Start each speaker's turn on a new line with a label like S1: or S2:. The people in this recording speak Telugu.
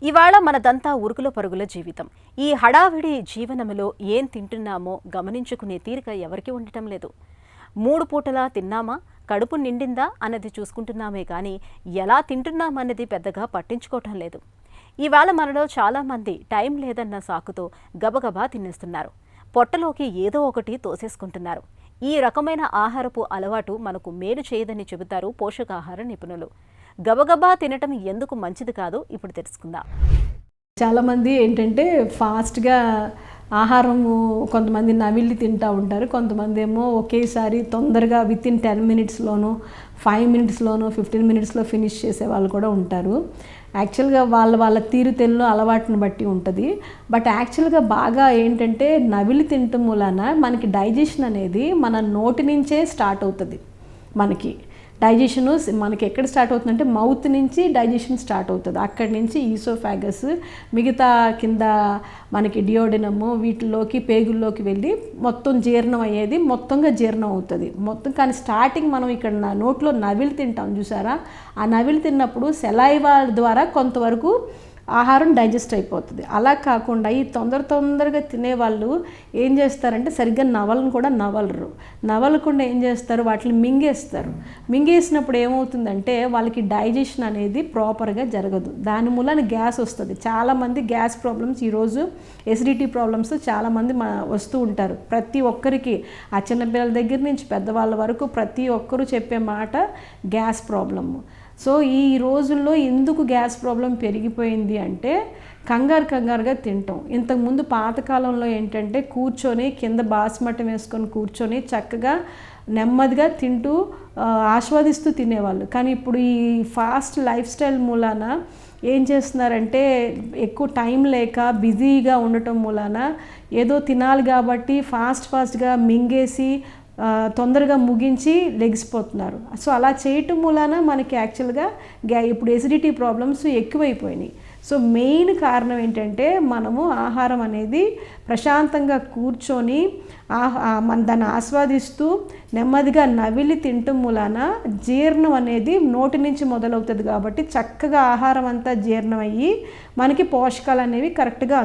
S1: ఇవాళ మనదంతా ఉరుకుల పరుగుల జీవితం. ఈ హడావిడి జీవనములో ఏం తింటున్నామో గమనించుకునే తీరిక ఎవరికీ ఉండటం లేదు. 3 పూటలా తిన్నామా, కడుపు నిండిందా అన్నది చూసుకుంటున్నామే కానీ ఎలా తింటున్నామన్నది పెద్దగా పట్టించుకోవటం లేదు. ఇవాళ మనలో చాలామంది టైం లేదన్న సాకుతో గబగబా తినేస్తున్నారు. పొట్టలోకి ఏదో ఒకటి తోసేసుకుంటున్నారు. ఈ రకమైన ఆహారపు అలవాటు మనకు మేలు చేయదని చెబుతారు పోషకాహార నిపుణులు. గబగబా తినటం ఎందుకు మంచిది కాదో ఇప్పుడు తెలుసుకుందాం.
S2: చాలామంది ఏంటంటే ఫాస్ట్గా ఆహారము కొంతమంది నవిలి తింటూ ఉంటారు. కొంతమంది ఏమో ఒకేసారి తొందరగా వితిన్ 10 మినిట్స్లోనూ 5 మినిట్స్లోనూ 15 మినిట్స్లో ఫినిష్ చేసే వాళ్ళు కూడా ఉంటారు. యాక్చువల్గా వాళ్ళ తీరుతెన్నులు అలవాటును బట్టి ఉంటుంది. బట్ యాక్చువల్గా బాగా ఏంటంటే నవిలి తినటం మూలాన మనకి డైజెషన్ అనేది మన నోటి నుంచే స్టార్ట్ అవుతుంది. డైజెషను మనకి ఎక్కడ స్టార్ట్ అవుతుందంటే మౌత్ నుంచి డైజెషన్ స్టార్ట్ అవుతుంది. అక్కడి నుంచి ఈసోఫాగస్, మిగతా కింద మనకి డియోడినము వీటిలోకి పేగుల్లోకి వెళ్ళి మొత్తం జీర్ణం అయ్యేది మొత్తంగా జీర్ణం అవుతుంది మొత్తం. కానీ స్టార్టింగ్ మనం ఇక్కడ నోట్లో నవిలి తింటాం చూసారా, ఆ నవిలి తిన్నప్పుడు సెలైవా ద్వారా కొంతవరకు ఆహారం డైజెస్ట్ అయిపోతుంది. అలా కాకుండా ఈ తొందరగా తినేవాళ్ళు ఏం చేస్తారంటే సరిగ్గా నవలను కూడా నవలకుండా ఏం చేస్తారు, వాటిని మింగేసినప్పుడు ఏమవుతుందంటే వాళ్ళకి డైజెషన్ అనేది ప్రాపర్గా జరగదు. దాని మూలన గ్యాస్ వస్తుంది. చాలామంది గ్యాస్ ప్రాబ్లమ్స్ ఈరోజు ఎసిడిటీ ప్రాబ్లమ్స్ చాలామంది వస్తూ ఉంటారు. ప్రతి ఒక్కరికి ఆ చిన్నపిల్లల దగ్గర నుంచి పెద్దవాళ్ళ వరకు ప్రతి ఒక్కరూ చెప్పే మాట గ్యాస్ ప్రాబ్లము. సో ఈ రోజుల్లో ఎందుకు గ్యాస్ ప్రాబ్లం పెరిగిపోయింది అంటే కంగారుగా తింటాం. ఇంతకుముందు పాతకాలంలో ఏంటంటే కూర్చొని కింద బాస్మటం వేసుకొని కూర్చొని చక్కగా నెమ్మదిగా తింటూ ఆస్వాదిస్తూ తినేవాళ్ళు. కానీ ఇప్పుడు ఈ ఫాస్ట్ లైఫ్ స్టైల్ మూలాన ఏం చేస్తున్నారంటే ఎక్కువ టైం లేక బిజీగా ఉండటం మూలాన ఏదో తినాలి కాబట్టి ఫాస్ట్గా మింగేసి తొందరగా ముగించి లెగిసిపోతున్నారు. సో అలా చేయటం మూలాన మనకి యాక్చువల్గా ఇప్పుడు ఎసిడిటీ ప్రాబ్లమ్స్ ఎక్కువైపోయినాయి. సో మెయిన్ కారణం ఏంటంటే మనము ఆహారం అనేది ప్రశాంతంగా కూర్చొని దాన్ని ఆస్వాదిస్తూ నెమ్మదిగా నవిలి తినటం మూలాన జీర్ణం అనేది నోటి నుంచి మొదలవుతుంది. కాబట్టి చక్కగా ఆహారం అంతా జీర్ణం అయ్యి మనకి పోషకాలు అనేవి కరెక్ట్గా